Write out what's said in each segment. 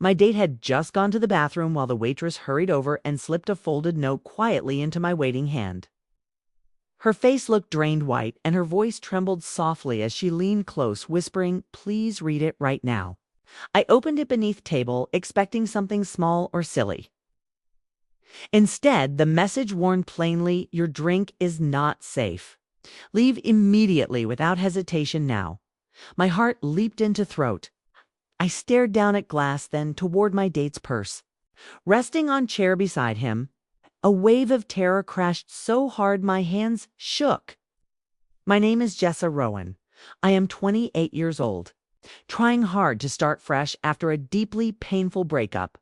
My date had just gone to the bathroom while the waitress hurried over and slipped a folded note quietly into my waiting hand. Her face looked drained white, and her voice trembled softly as she leaned close, whispering, "Please read it right now." I opened it beneath table, expecting something small or silly. Instead, the message warned plainly, "Your drink is not safe. Leave immediately without hesitation now." My heart leaped into throat. I stared down at glass, then toward my date's purse. Resting on chair beside him, a wave of terror crashed so hard my hands shook. "My name is Jessa Rowan. I am 28 years old, trying hard to start fresh after a deeply painful breakup.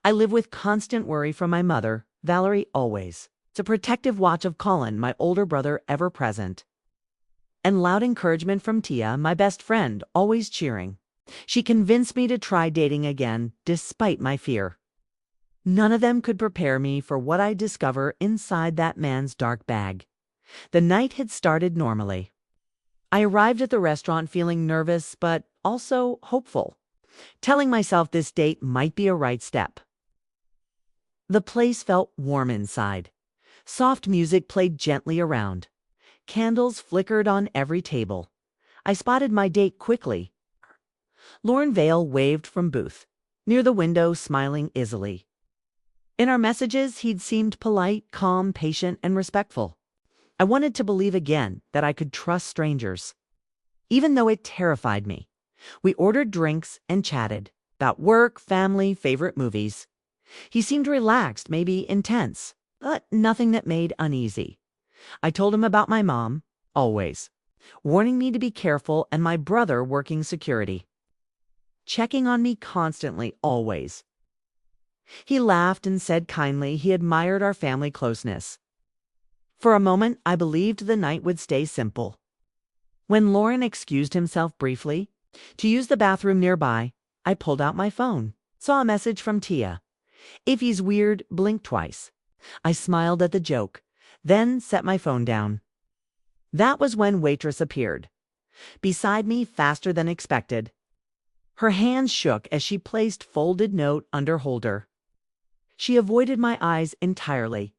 I live with constant worry from my mother, Valerie, always. It's a protective watch of Colin, my older brother, ever present. And loud encouragement from Tia, my best friend, always cheering. She convinced me to try dating again, despite my fear. None of them could prepare me for what I'd discover inside that man's dark bag." The night had started normally. I arrived at the restaurant feeling nervous, but also hopeful, telling myself this date might be a right step. The place felt warm inside. Soft music played gently around. Candles flickered on every table. I spotted my date quickly. Lauren Vale waved from booth, near the window, smiling easily. In our messages, he'd seemed polite, calm, patient, and respectful. I wanted to believe again that I could trust strangers, even though it terrified me. We ordered drinks and chatted about work, family, favorite movies. He seemed relaxed, maybe intense, but nothing that made uneasy. I told him about my mom, always, warning me to be careful, and my brother working security, checking on me constantly, always. He laughed and said kindly he admired our family closeness. For a moment, I believed the night would stay simple. When Lauren excused himself briefly to use the bathroom nearby, I pulled out my phone, saw a message from Tia. "If he's weird, blink twice." I smiled at the joke, then set my phone down. That was when Waitress appeared, beside me faster than expected. Her hands shook as she placed folded note under holder. She avoided my eyes entirely,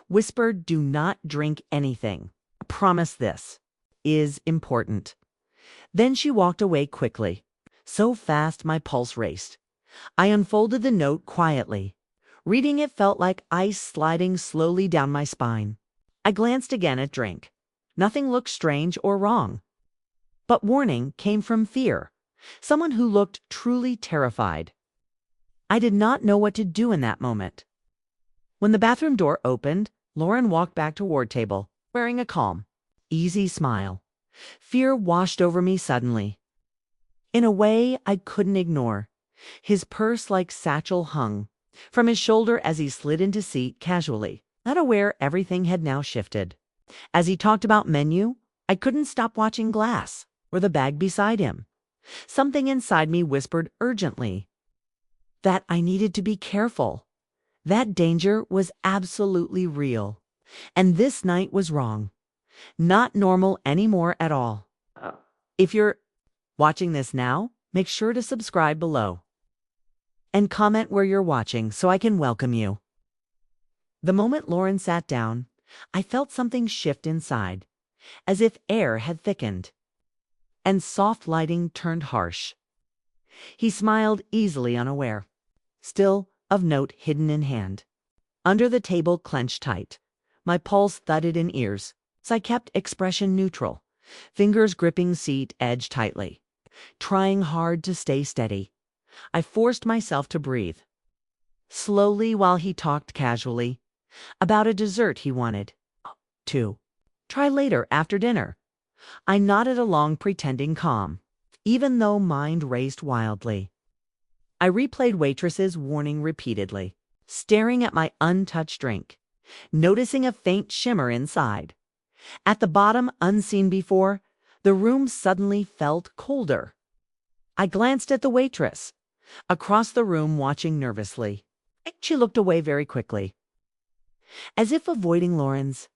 whispered, "Do not drink anything. Promise this is important." Then she walked away quickly, so fast my pulse raced. I unfolded the note quietly. Reading it felt like ice sliding slowly down my spine. I glanced again at drink. Nothing looked strange or wrong. But warning came from fear, someone who looked truly terrified. I did not know what to do in that moment. When the bathroom door opened, Lauren walked back toward table, wearing a calm, easy smile. Fear washed over me suddenly, in a way I couldn't ignore. His purse-like satchel hung from his shoulder as he slid into seat casually, not aware everything had now shifted. As he talked about menu, I couldn't stop watching glass or the bag beside him. Something inside me whispered urgently that I needed to be careful. That danger was absolutely real. And this night was wrong. Not normal anymore at all. If you're watching this now, make sure to subscribe below and comment where you're watching so I can welcome you. The moment Lauren sat down, I felt something shift inside, as if air had thickened and soft lighting turned harsh. He smiled easily, unaware, still of note hidden in hand. Under the table clenched tight, my pulse thudded in ears, so I kept expression neutral, fingers gripping seat edge tightly, trying hard to stay steady. I forced myself to breathe slowly while he talked casually about a dessert he wanted to try later after dinner. I nodded along, pretending calm, even though mind raced wildly. I replayed Waitress's warning repeatedly, staring at my untouched drink, noticing a faint shimmer inside. At the bottom, unseen before, the room suddenly felt colder. I glanced at the waitress, across the room, watching nervously. She looked away very quickly, as if avoiding Lauren's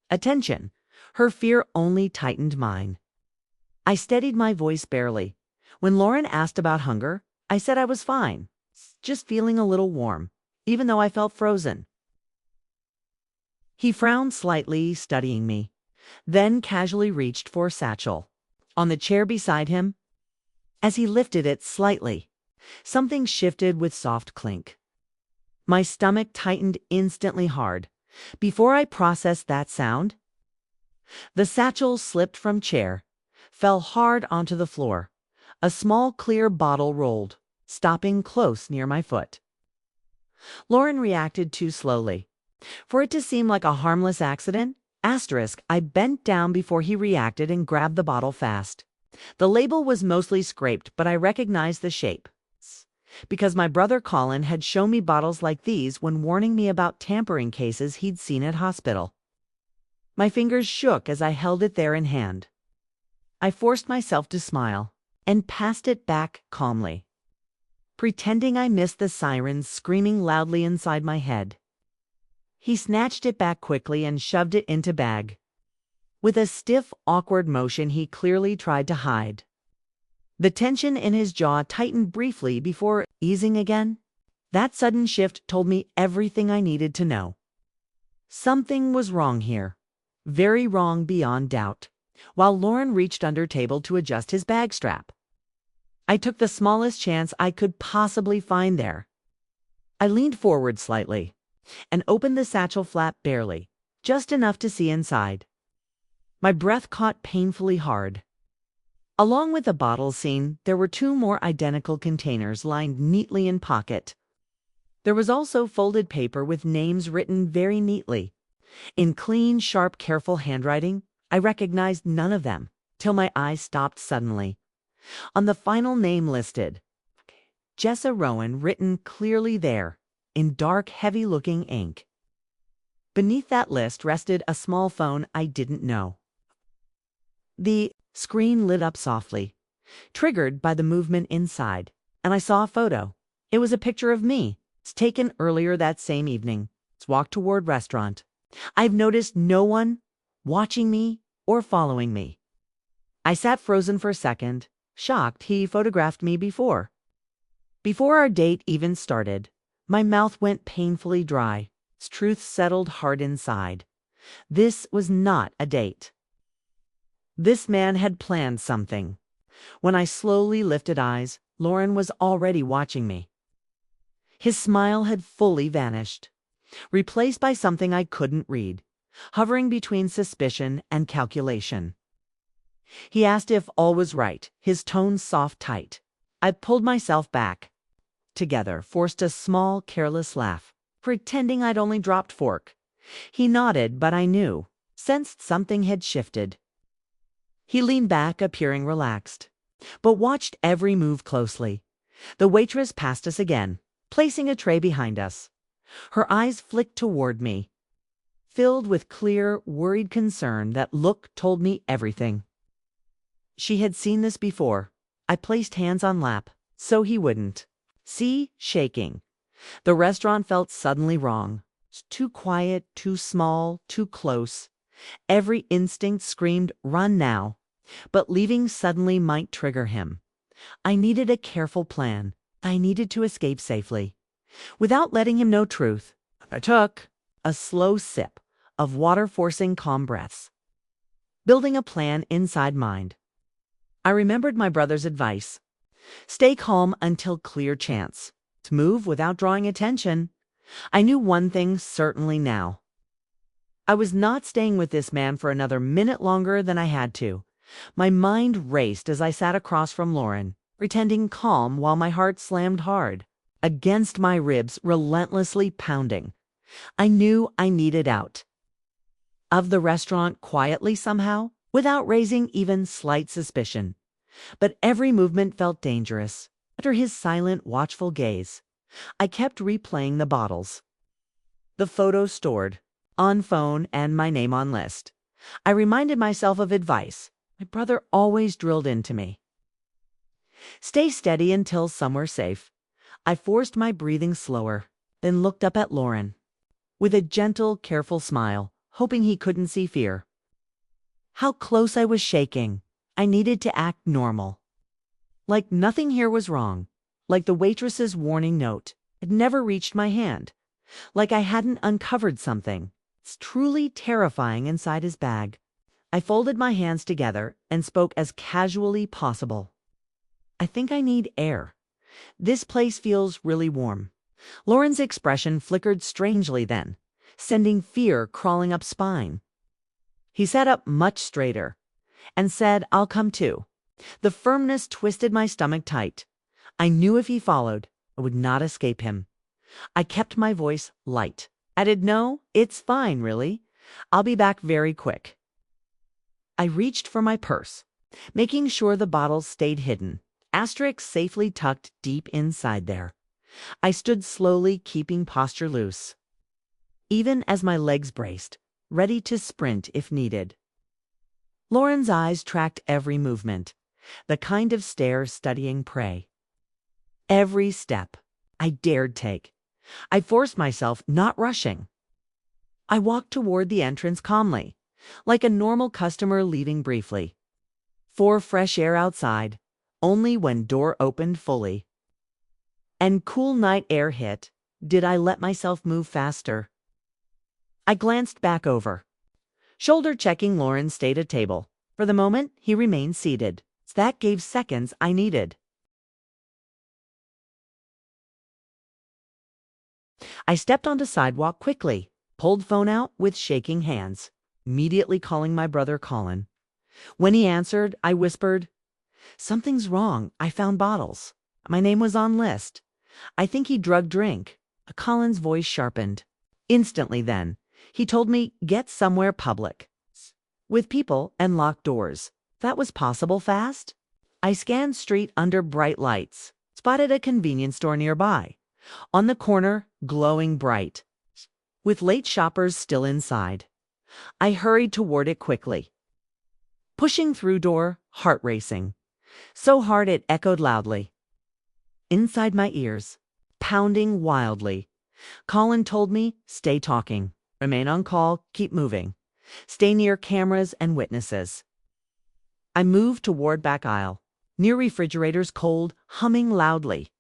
attention. Her fear only tightened mine. I steadied my voice barely. When Lauren asked about hunger, I said I was fine. just feeling a little warm, even though I felt frozen. He frowned slightly, studying me, then casually reached for a satchel. On the chair beside him, as he lifted it slightly, something shifted with soft clink. My stomach tightened instantly hard. Before I processed that sound, the satchel slipped from chair, fell hard onto the floor. A small clear bottle rolled, stopping close near my foot. Lauren reacted too slowly. For it to seem like a harmless accident, I bent down before he reacted and grabbed the bottle fast. The label was mostly scraped, but I recognized the shape, because my brother Colin had shown me bottles like these when warning me about tampering cases he'd seen at hospital. My fingers shook as I held it there in hand. I forced myself to smile and passed it back calmly, pretending I missed the sirens screaming loudly inside my head. He snatched it back quickly and shoved it into bag. With a stiff, awkward motion he clearly tried to hide. The tension in his jaw tightened briefly before easing again. That sudden shift told me everything I needed to know. Something was wrong here. Very wrong beyond doubt. While Lauren reached under table to adjust his bag strap, I took the smallest chance I could possibly find there. I leaned forward slightly and opened the satchel flap barely, just enough to see inside. My breath caught painfully hard. Along with the bottles seen, there were 2 more identical containers lined neatly in pocket. There was also folded paper with names written very neatly. In clean, sharp, careful handwriting, I recognized none of them, till my eyes stopped suddenly. On the final name listed, Jessa Rowan, written clearly there, in dark, heavy-looking ink. Beneath that list rested a small phone I didn't know. The screen lit up softly, triggered by the movement inside, and I saw a photo. It was a picture of me. It's taken earlier that same evening. It's walked toward restaurant. I've noticed no one watching me or following me. I sat frozen for a second, shocked he photographed me before. Before our date even started, my mouth went painfully dry. Truth settled hard inside. This was not a date. This man had planned something. When I slowly lifted eyes, Lauren was already watching me. His smile had fully vanished, replaced by something I couldn't read, hovering between suspicion and calculation. He asked if all was right, his tone soft tight. I pulled myself back. Together, forced a small, careless laugh, pretending I'd only dropped fork. He nodded, but I knew, sensed something had shifted. He leaned back, appearing relaxed, but watched every move closely. The waitress passed us again, placing a tray behind us. Her eyes flicked toward me, filled with clear, worried concern. That look told me everything. She had seen this before. I placed hands on lap, so he wouldn't. See, shaking. The restaurant felt suddenly wrong. Too quiet, too small, too close. Every instinct screamed, run now. But leaving suddenly might trigger him. I needed a careful plan. I needed to escape safely, without letting him know truth. I took a slow sip of water, forcing calm breaths, building a plan inside mind. I remembered my brother's advice. Stay calm until clear chance. To move without drawing attention. I knew one thing certainly now. I was not staying with this man for another minute longer than I had to. My mind raced as I sat across from Lauren, pretending calm while my heart slammed hard against my ribs, relentlessly pounding. I knew I needed out of the restaurant quietly somehow, without raising even slight suspicion. But every movement felt dangerous. Under his silent, watchful gaze, I kept replaying the bottles, the photos stored on phone, and my name on list. I reminded myself of advice my brother always drilled into me. Stay steady until somewhere safe. I forced my breathing slower, then looked up at Lauren with a gentle, careful smile, hoping he couldn't see fear. How close I was shaking. I needed to act normal, like nothing here was wrong, like the waitress's warning note. It never reached my hand, like I hadn't uncovered something. It's truly terrifying inside his bag. I folded my hands together and spoke as casually possible. I think I need air. This place feels really warm. Lauren's expression flickered strangely then, sending fear crawling up spine. He sat up much straighter and said, "I'll come too." The firmness twisted my stomach tight. I knew if he followed, I would not escape him. I kept my voice light. Added, "No, it's fine, really. I'll be back very quick." I reached for my purse, making sure the bottles stayed hidden, asterisks safely tucked deep inside there. I stood slowly, keeping posture loose, even as my legs braced, ready to sprint if needed. Lauren's eyes tracked every movement, the kind of stare studying prey. Every step I dared take. I forced myself, not rushing. I walked toward the entrance calmly, like a normal customer leaving briefly. For fresh air outside, only when door opened fully, and cool night air hit, did I let myself move faster. I glanced back over, shoulder-checking Lauren's stayed at table. For the moment, he remained seated. That gave seconds I needed. I stepped onto sidewalk quickly, pulled phone out with shaking hands, immediately calling my brother Colin. When he answered, I whispered, "Something's wrong. I found bottles. My name was on list. I think he drug drink." Colin's voice sharpened. Instantly then, he told me, "Get somewhere public, with people and locked doors." That was possible fast. I scanned street under bright lights, spotted a convenience store nearby, on the corner, glowing bright, with late shoppers still inside. I hurried toward it quickly, pushing through door, heart racing, so hard it echoed loudly. Inside my ears, pounding wildly, Colin told me, "Stay talking, remain on call, keep moving, stay near cameras and witnesses." I moved toward back aisle, near refrigerators cold, humming loudly,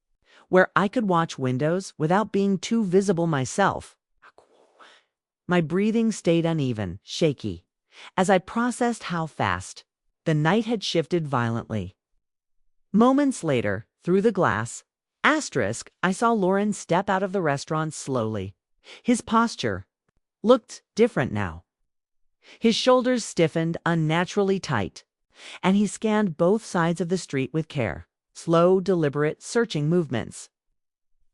where I could watch windows without being too visible myself. My breathing stayed uneven, shaky, as I processed how fast the night had shifted violently. Moments later, through the glass, I saw Lauren step out of the restaurant slowly. His posture looked different now. His shoulders stiffened unnaturally tight, and he scanned both sides of the street with care, slow, deliberate, searching movements.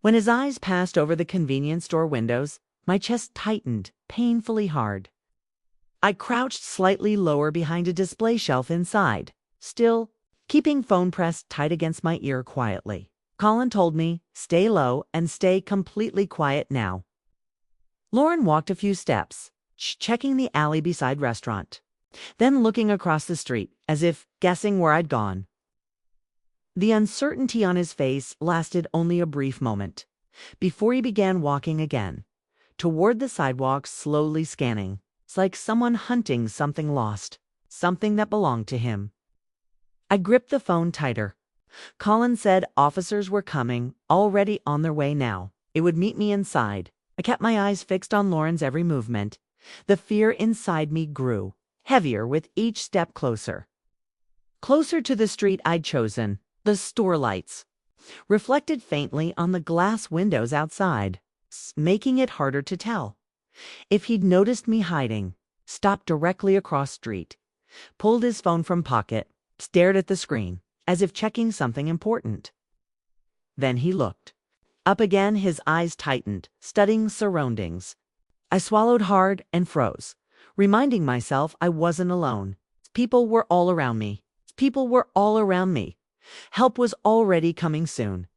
When his eyes passed over the convenience store windows, my chest tightened painfully hard. I crouched slightly lower behind a display shelf inside, still keeping phone pressed tight against my ear quietly. Colin told me, "Stay low and stay completely quiet now." Lauren walked a few steps, checking the alley beside restaurant, then looking across the street as if guessing where I'd gone. The uncertainty on his face lasted only a brief moment, before he began walking again, toward the sidewalk, slowly scanning. It's like someone hunting something lost, something that belonged to him. I gripped the phone tighter. Colin said officers were coming, already on their way now. It would meet me inside. I kept my eyes fixed on Lauren's every movement. The fear inside me grew, heavier with each step closer. Closer to the street I'd chosen, the store lights reflected faintly on the glass windows outside, making it harder to tell if he'd noticed me hiding. Stopped directly across street, pulled his phone from pocket, stared at the screen, as if checking something important. Then he looked up again, his eyes tightened, studying surroundings. I swallowed hard and froze, reminding myself I wasn't alone. People were all around me. People were all around me. Help was already coming soon.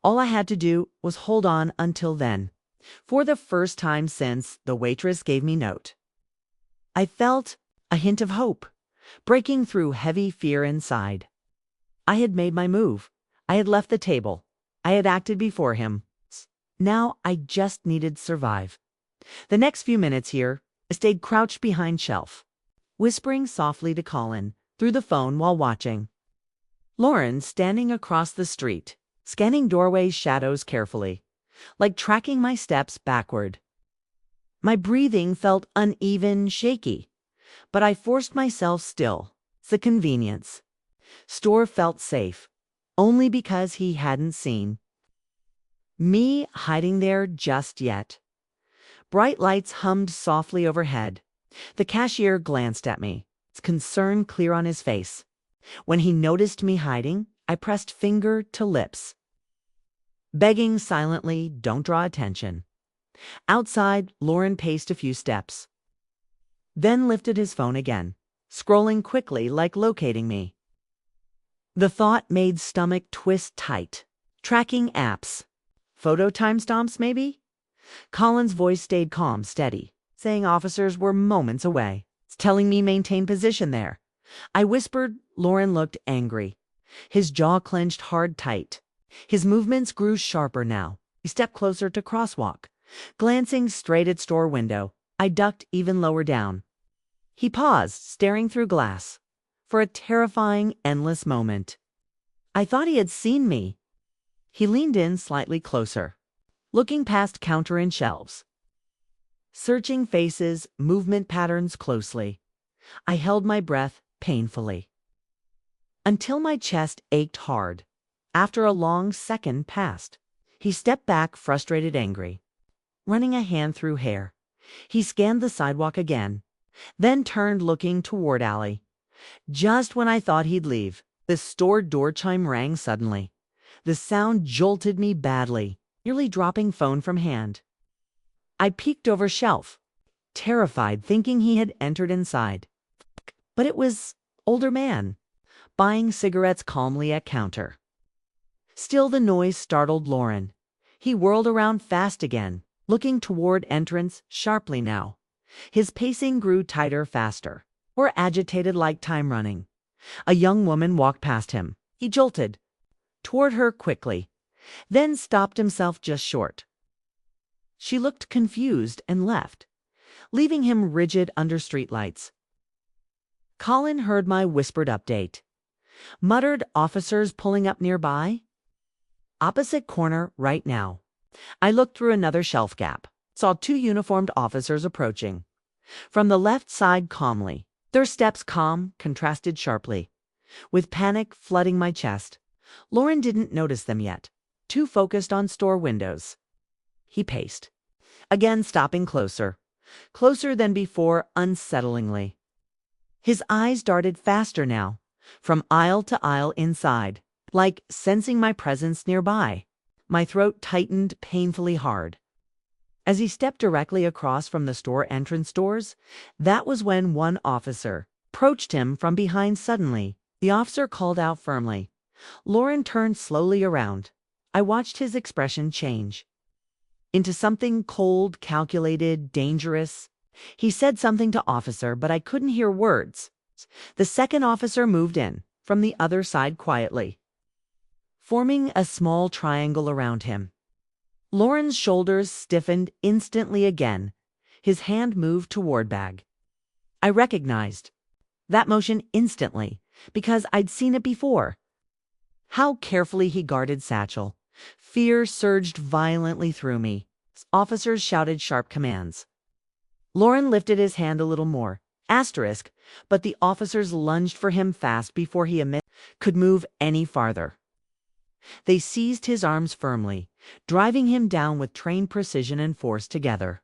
All I had to do was hold on until then. For the first time since the waitress gave me note, I felt a hint of hope, breaking through heavy fear inside. I had made my move. I had left the table. I had acted before him. Now I just needed to survive. The next few minutes here, I stayed crouched behind shelf, whispering softly to Colin through the phone while watching Lauren standing across the street, scanning doorways' shadows carefully, like tracking my steps backward. My breathing felt uneven, shaky, but I forced myself still. It's a convenience. Store felt safe, only because he hadn't seen me hiding there just yet. Bright lights hummed softly overhead. The cashier glanced at me, its concern clear on his face. When he noticed me hiding, I pressed finger to lips, begging silently, "Don't draw attention." Outside, Lauren paced a few steps, then lifted his phone again, scrolling quickly like locating me. The thought made stomach twist tight. Tracking apps. Photo timestamps, maybe? Colin's voice stayed calm, steady, saying officers were moments away. It's telling me maintain position there. I whispered. Lauren looked angry. His jaw clenched hard tight. His movements grew sharper now. He stepped closer to crosswalk, glancing straight at store window. I ducked even lower down. He paused, staring through glass, for a terrifying, endless moment. I thought he had seen me. He leaned in slightly closer, looking past counter and shelves, searching faces, movement patterns closely. I held my breath painfully, until my chest ached hard. After a long second passed, he stepped back, frustrated, angry, running a hand through hair. He scanned the sidewalk again, then turned, looking toward alley. Just when I thought he'd leave, the store door chime rang suddenly. The sound jolted me badly, nearly dropping phone from hand. I peeked over shelf, terrified, thinking he had entered inside. But it was older man, buying cigarettes calmly at counter. Still, the noise startled Lauren. He whirled around fast again, looking toward entrance sharply now. His pacing grew tighter, faster, or agitated like time running. A young woman walked past him. He jolted toward her quickly, then stopped himself just short. She looked confused and left, leaving him rigid under streetlights. Colin heard my whispered update. Muttered, "Officers pulling up nearby? Opposite corner right now." I looked through another shelf gap, saw 2 uniformed officers approaching. From the left side calmly, their steps calm, contrasted sharply, with panic flooding my chest. Lauren didn't notice them yet, too focused on store windows. He paced, again stopping closer, closer than before, unsettlingly. His eyes darted faster now, from aisle to aisle inside, like sensing my presence nearby. My throat tightened painfully hard. As he stepped directly across from the store entrance doors, that was when one officer approached him from behind suddenly. The officer called out firmly. Lauren turned slowly around. I watched his expression change into something cold, calculated, dangerous. He said something to officer, but I couldn't hear words. The second officer moved in from the other side quietly, forming a small triangle around him. Lauren's shoulders stiffened instantly again. His hand moved toward bag. I recognized that motion instantly because I'd seen it before. How carefully he guarded satchel. Fear surged violently through me. Officers shouted sharp commands. Lauren lifted his hand a little more, asterisk, but the officers lunged for him fast before he could move any farther. They seized his arms firmly, driving him down with trained precision and force together.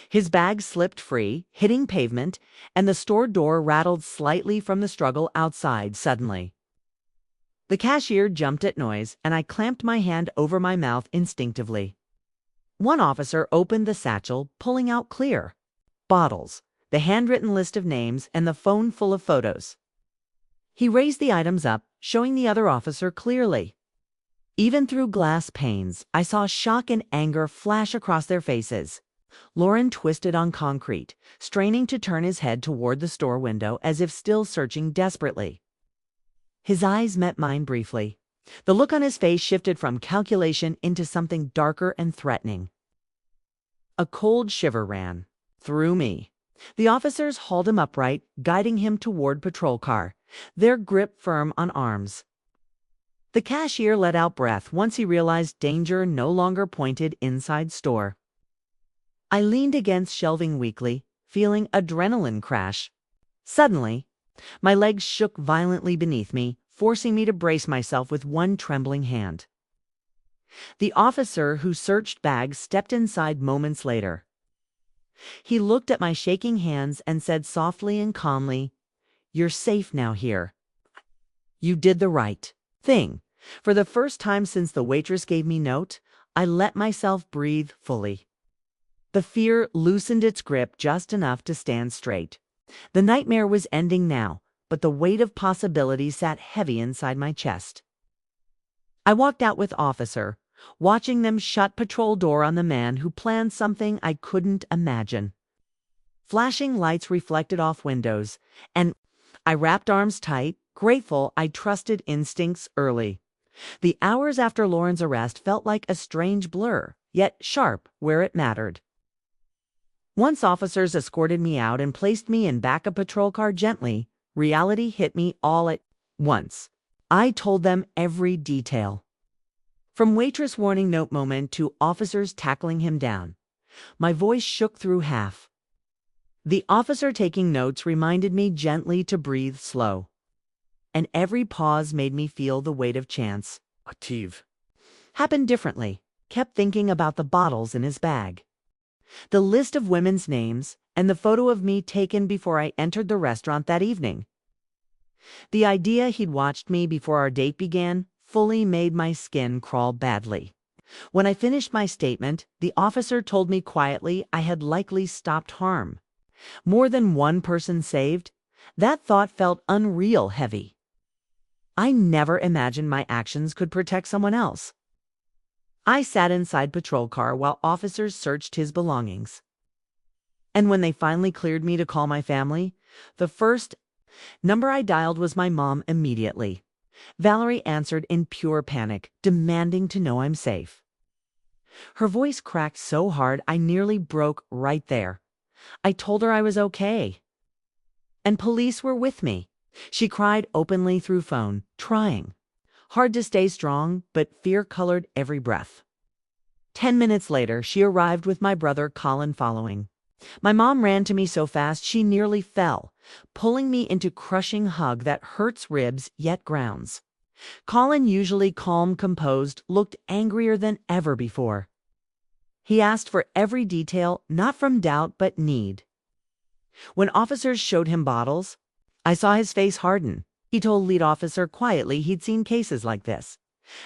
His bag slipped free, hitting pavement, and the store door rattled slightly from the struggle outside suddenly. The cashier jumped at noise, and I clamped my hand over my mouth instinctively. One officer opened the satchel, pulling out clear bottles, the handwritten list of names, and the phone full of photos. He raised the items up, showing the other officer clearly. Even through glass panes, I saw shock and anger flash across their faces. Lauren twisted on concrete, straining to turn his head toward the store window as if still searching desperately. His eyes met mine briefly. The look on his face shifted from calculation into something darker and threatening. A cold shiver ran through me. The officers hauled him upright, guiding him toward patrol car, their grip firm on arms. The cashier let out breath once he realized danger no longer pointed inside store. I leaned against shelving weakly, feeling adrenaline crash. Suddenly, my legs shook violently beneath me, forcing me to brace myself with one trembling hand. The officer who searched bags stepped inside moments later. He looked at my shaking hands and said softly and calmly, "You're safe now here. You did the right thing." For the first time since the waitress gave me note, I let myself breathe fully. The fear loosened its grip just enough to stand straight. The nightmare was ending now, but the weight of possibility sat heavy inside my chest. I walked out with Officer, watching them shut patrol door on the man who planned something I couldn't imagine. Flashing lights reflected off windows, and I wrapped arms tight, grateful I trusted instincts early. The hours after Lauren's arrest felt like a strange blur, yet sharp where it mattered. Once officers escorted me out and placed me in back of patrol car gently, reality hit me all at once. I told them every detail. From waitress warning note moment to officers tackling him down. My voice shook through half. The officer taking notes reminded me gently to breathe slow. And every pause made me feel the weight of chance. Ative. Happened differently. Kept thinking about the bottles in his bag. The list of women's names, and the photo of me taken before I entered the restaurant that evening. The idea he'd watched me before our date began fully made my skin crawl badly. When I finished my statement, the officer told me quietly I had likely stopped harm. More than one person saved? That thought felt unreal heavy. I never imagined my actions could protect someone else. I sat inside patrol car while officers searched his belongings. And when they finally cleared me to call my family, the first number I dialed was my mom immediately. Valerie answered in pure panic, demanding to know I'm safe. Her voice cracked so hard I nearly broke right there. I told her I was okay. And police were with me. She cried openly through phone, trying hard to stay strong, but fear colored every breath. 10 minutes later, she arrived with my brother Colin following. My mom ran to me so fast she nearly fell, pulling me into crushing hug that hurts ribs yet grounds. Colin, usually calm, composed, looked angrier than ever before. He asked for every detail, not from doubt but need. When officers showed him bottles, I saw his face harden. He told lead officer quietly he'd seen cases like this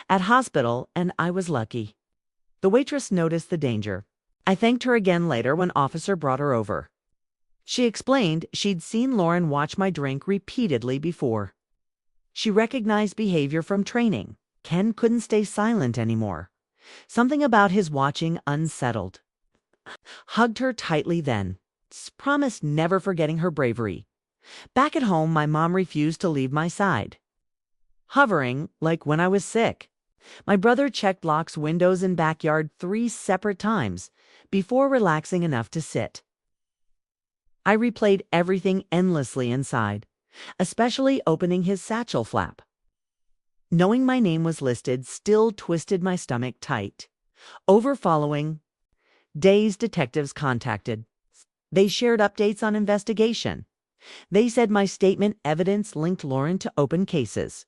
at hospital, and I was lucky. The waitress noticed the danger. I thanked her again later when officer brought her over. She explained she'd seen Lauren watch my drink repeatedly before. She recognized behavior from training. Ken couldn't stay silent anymore. Something about his watching unsettled. Hugged her tightly then. Promised never forgetting her bravery. Back at home, my mom refused to leave my side. Hovering, like when I was sick. My brother checked locks, windows, and backyard 3 separate times before relaxing enough to sit. I replayed everything endlessly inside, especially opening his satchel flap. Knowing my name was listed still twisted my stomach tight. Following days, detectives contacted. They shared updates on investigation. They said my statement evidence linked Lauren to open cases.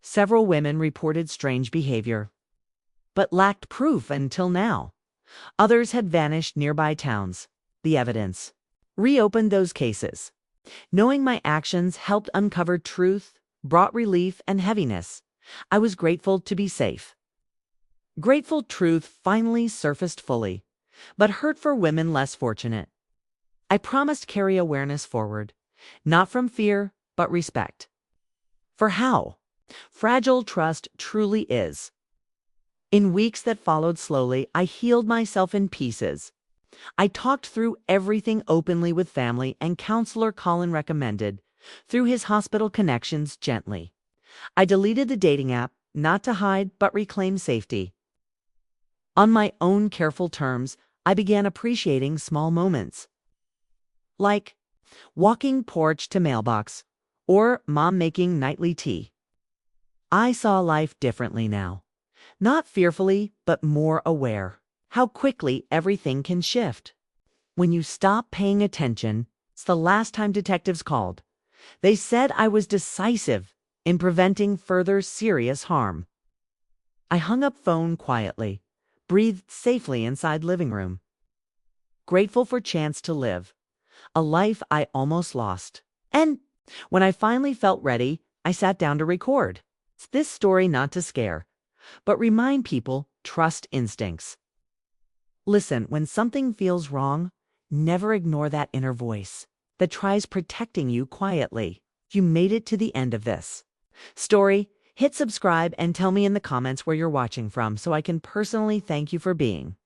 Several women reported strange behavior, but lacked proof until now. Others had vanished nearby towns. The evidence reopened those cases. Knowing my actions helped uncover truth, brought relief and heaviness. I was grateful to be safe. Grateful truth finally surfaced fully, but hurt for women less fortunate. I promised carry awareness forward, not from fear, but respect. For how fragile trust truly is. In weeks that followed slowly, I healed myself in pieces. I talked through everything openly with family and counselor Colin recommended, through his hospital connections gently. I deleted the dating app, not to hide, but reclaim safety. On my own careful terms, I began appreciating small moments. Like walking porch to mailbox, or mom making nightly tea. I saw life differently now. Not fearfully, but more aware. How quickly everything can shift. When you stop paying attention, it's the last time detectives called. They said I was decisive in preventing further serious harm. I hung up phone quietly, breathed safely inside living room. Grateful for chance to live, a life I almost lost. And when I finally felt ready, I sat down to record. It's this story not to scare, but remind people trust instincts. Listen, when something feels wrong, never ignore that inner voice that tries protecting you quietly. You made it to the end of this story. Hit subscribe and tell me in the comments where you're watching from so I can personally thank you for being